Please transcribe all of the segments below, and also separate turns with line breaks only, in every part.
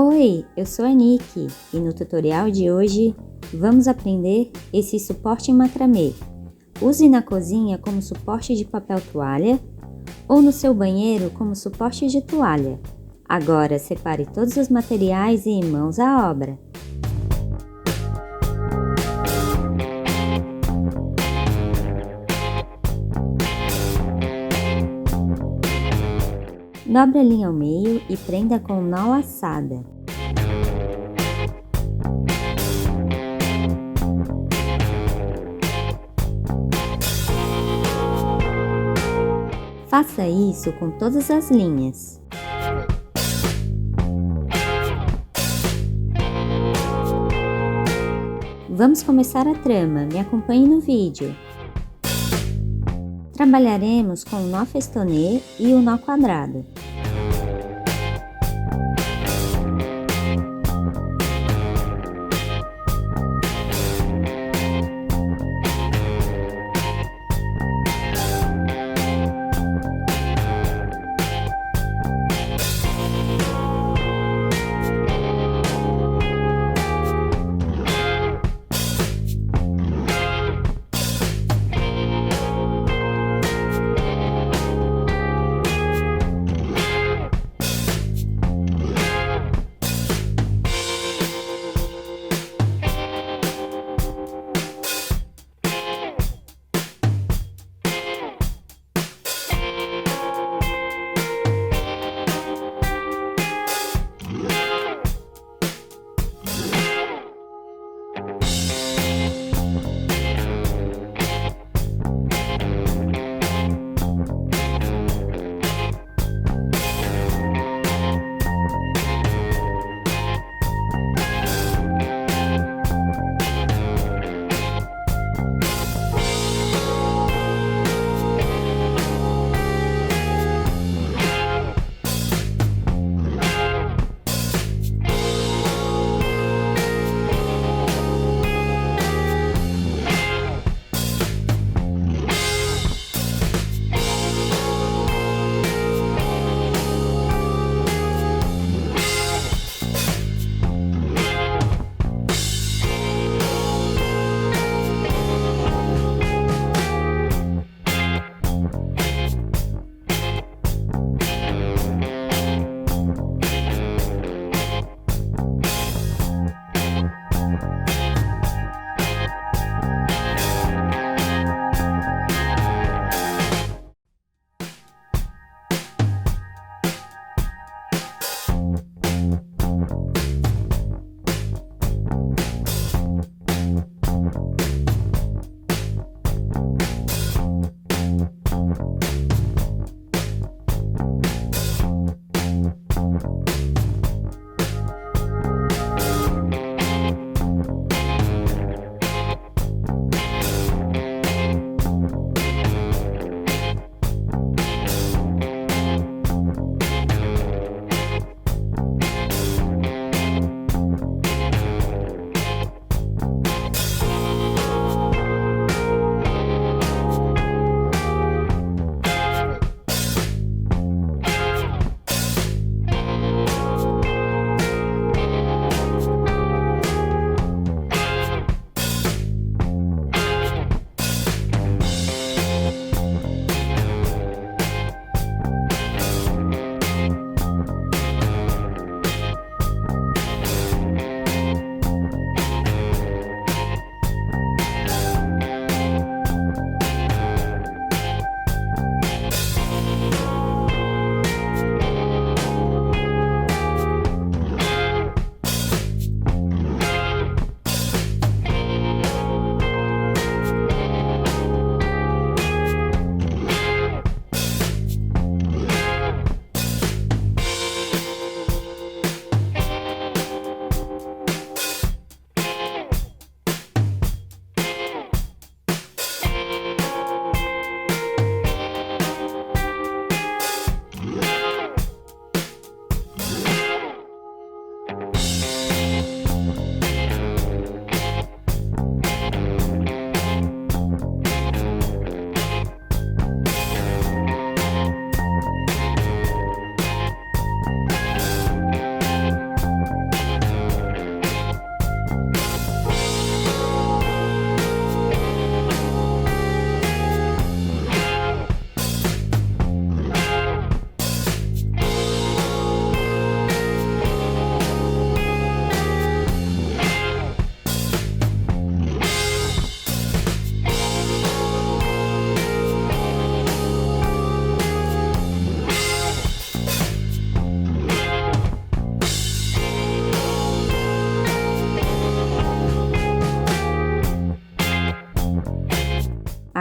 Oi, eu sou a Nick e no tutorial de hoje vamos aprender esse suporte em macramê. Use na cozinha como suporte de papel toalha ou no seu banheiro como suporte de toalha. Agora separe todos os materiais e mãos à obra. Dobre a linha ao meio e prenda com nó laçada. Faça isso com todas as linhas. Vamos começar a trama, me acompanhe no vídeo. Trabalharemos com o nó festonê e o nó quadrado.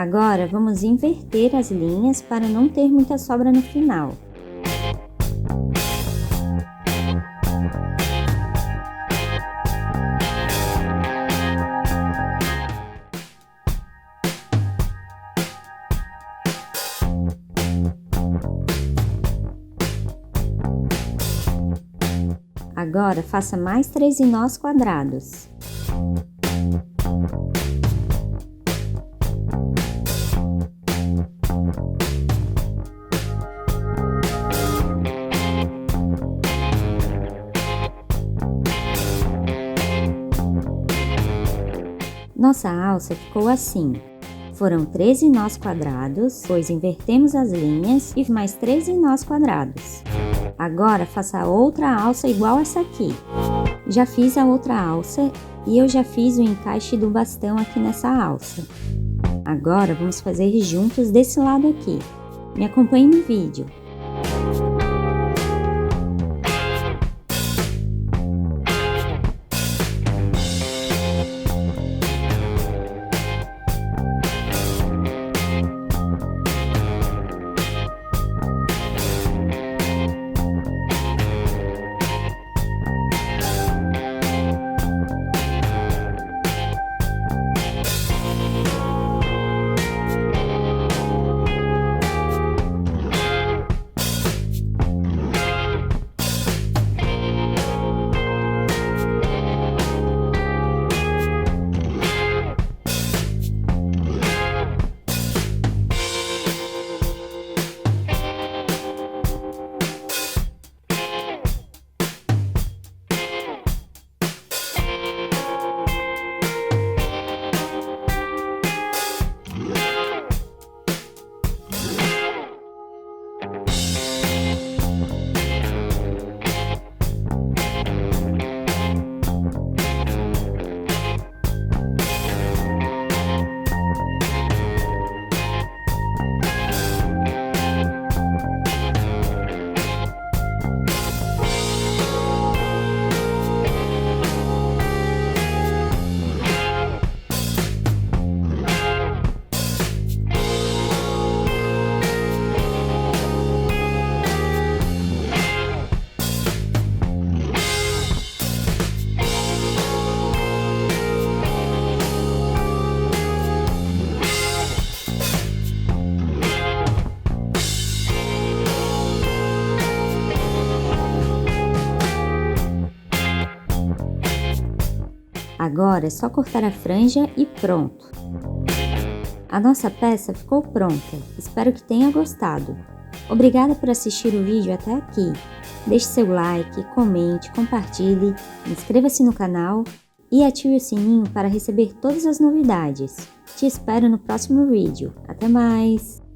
Agora vamos inverter as linhas para não ter muita sobra no final. Agora faça mais 13 nós quadrados. Nossa alça ficou assim. Foram 13 nós quadrados, depois invertemos as linhas e mais 13 nós quadrados. Agora faça outra alça igual essa aqui. Já fiz a outra alça e eu já fiz o encaixe do bastão aqui nessa alça. Agora vamos fazer juntos desse lado aqui. Me acompanhe no vídeo. Agora é só cortar a franja e pronto! A nossa peça ficou pronta, espero que tenha gostado. Obrigada por assistir o vídeo até aqui. Deixe seu like, comente, compartilhe, inscreva-se no canal e ative o sininho para receber todas as novidades. Te espero no próximo vídeo. Até mais!